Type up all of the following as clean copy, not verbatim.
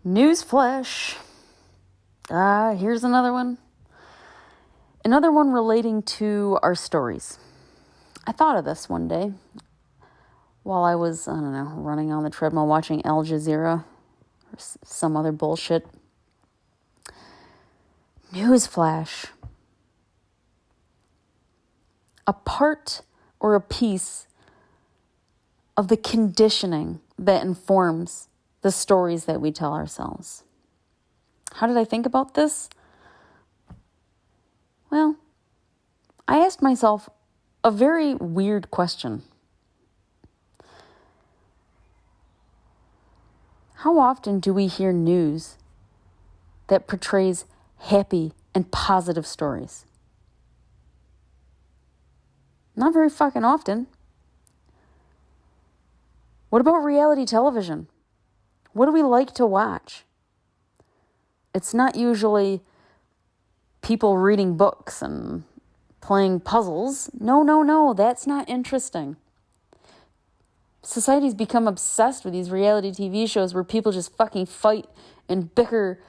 Newsflash. Here's another one. Another one relating to our stories. I thought of this one day while I was, running on the treadmill watching Al Jazeera or some other bullshit. Newsflash. A part or a piece of the conditioning that informs the stories that we tell ourselves. How did I think about this? Well, I asked myself a very weird question. How often do we hear news that portrays happy and positive stories? Not very fucking often. What about reality television? What do we like to watch? It's not usually people reading books and playing puzzles. No, that's not interesting. Society's become obsessed with these reality TV shows where people just fucking fight and bicker.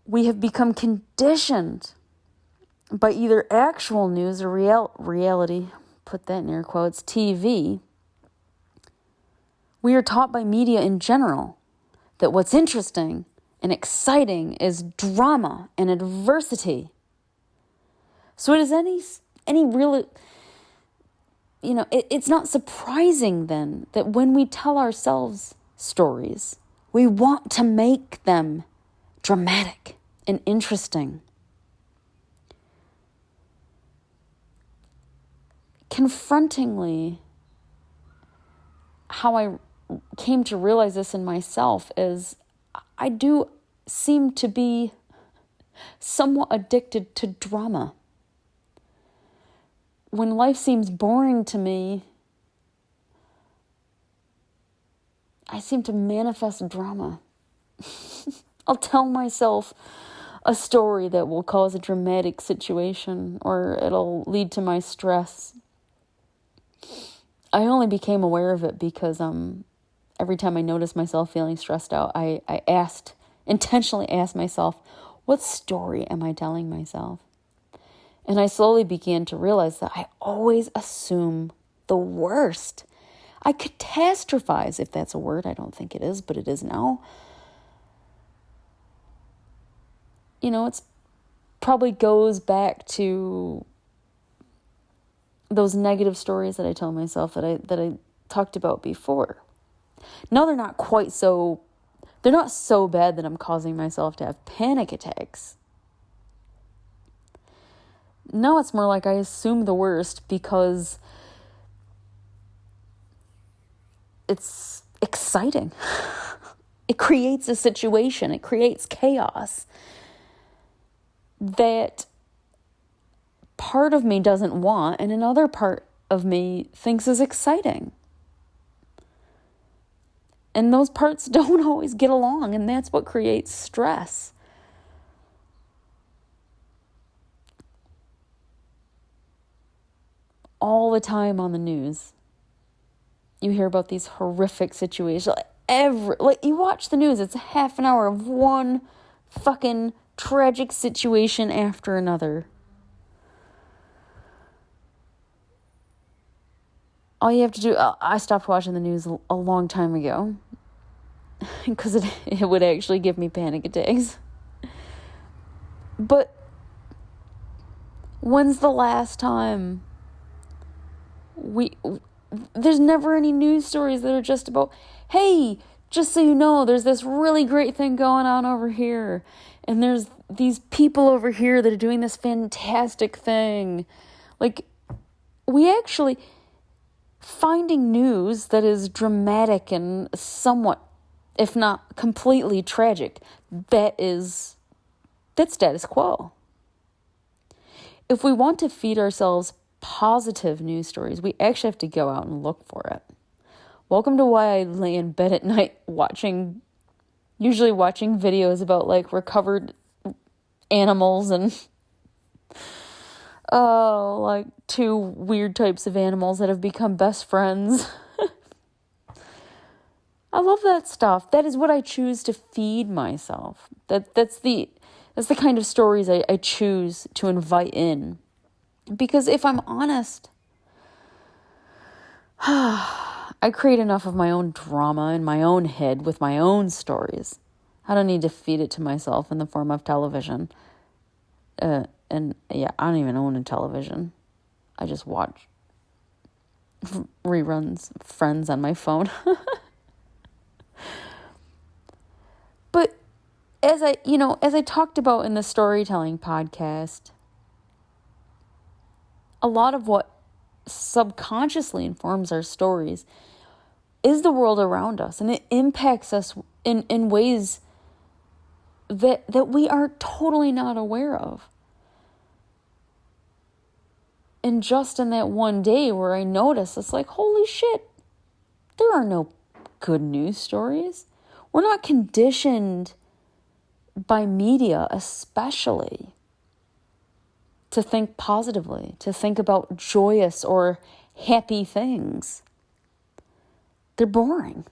We have become conditioned by either actual news or reality, put that in air quotes, TV. We are taught by media in general that what's interesting and exciting is drama and adversity. So it is any real, it's not surprising then that when we tell ourselves stories, we want to make them dramatic and interesting. Confrontingly, how I came to realize this in myself is I do seem to be somewhat addicted to drama. When life seems boring to me, I seem to manifest drama. I'll tell myself a story that will cause a dramatic situation or it'll lead to my stress. I only became aware of it because every time I noticed myself feeling stressed out, I intentionally asked myself, what story am I telling myself? And I slowly began to realize that I always assume the worst. I catastrophize, if that's a word. I don't think it is, but it is now. It's probably goes back to those negative stories that I tell myself that I talked about before. No, they're not they're not so bad that I'm causing myself to have panic attacks. No, it's more like I assume the worst because it's exciting. It creates a situation. It creates chaos that part of me doesn't want and another part of me thinks is exciting. And those parts don't always get along, and that's what creates stress. All the time on the news, you hear about these horrific situations. You watch the news, it's a half an hour of one fucking tragic situation after another. All you have to do, I stopped watching the news a long time ago because it would actually give me panic attacks. But when's the last time there's never any news stories that are just about, hey, just so you know, there's this really great thing going on over here. And there's these people over here that are doing this fantastic thing. Finding news that is dramatic and somewhat, if not completely tragic, that's status quo. If we want to feed ourselves positive news stories, we actually have to go out and look for it. Welcome to why I lay in bed at night usually watching videos about recovered animals and two weird types of animals that have become best friends. I love that stuff. That is what I choose to feed myself. That's the kind of stories I choose to invite in. Because if I'm honest, I create enough of my own drama in my own head with my own stories. I don't need to feed it to myself in the form of television. And yeah, I don't even own a television. I just watch reruns, Friends on my phone. But as I talked about in the storytelling podcast, a lot of what subconsciously informs our stories is the world around us, and it impacts us in ways that we are totally not aware of. And just in that one day where I noticed, it's like, holy shit, there are no good news stories. We're not conditioned by media, especially, to think positively, to think about joyous or happy things. They're boring.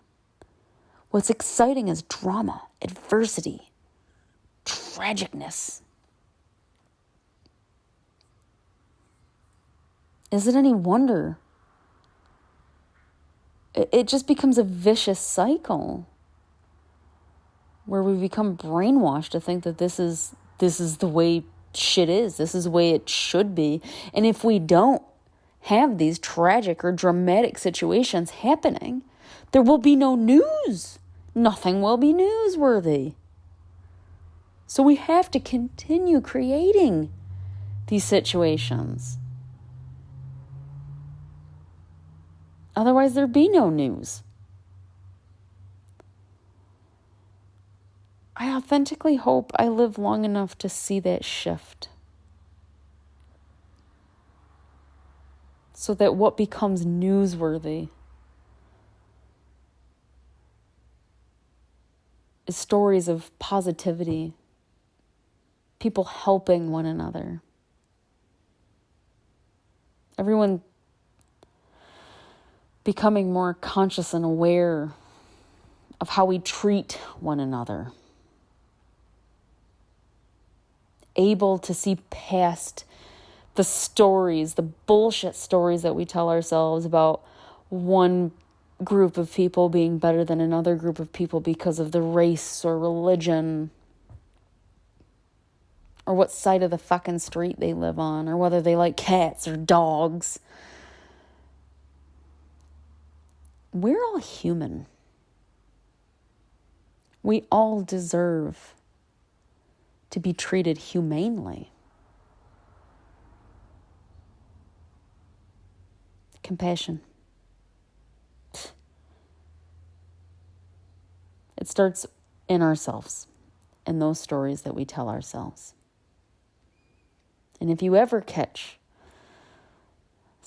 What's exciting is drama, adversity, tragicness. Is it any wonder? It just becomes a vicious cycle where we become brainwashed to think that this is the way shit is. This is the way it should be. And if we don't have these tragic or dramatic situations happening, there will be no news. Nothing will be newsworthy. So we have to continue creating these situations. Otherwise, there'd be no news. I authentically hope I live long enough to see that shift. So that what becomes newsworthy is stories of positivity, people helping one another, everyone becoming more conscious and aware of how we treat one another, able to see past the stories, the bullshit stories that we tell ourselves about one group of people being better than another group of people because of the race or religion or what side of the fucking street they live on or whether they like cats or dogs. We're all human. We all deserve to be treated humanely. Compassion. It starts in ourselves, in those stories that we tell ourselves. And if you ever catch,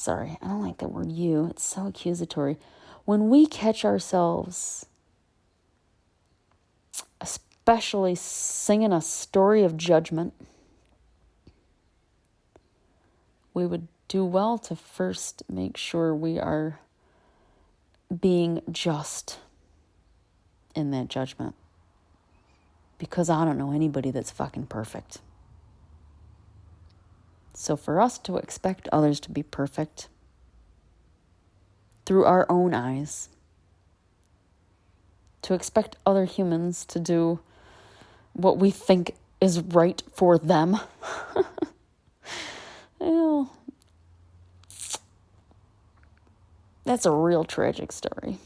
I don't like that word you, it's so accusatory. When we catch ourselves, especially singing a story of judgment, we would do well to first make sure we are being just in that judgment. Because I don't know anybody that's fucking perfect. So for us to expect others to be perfect through our own eyes, to expect other humans to do what we think is right for them, well, that's a real tragic story.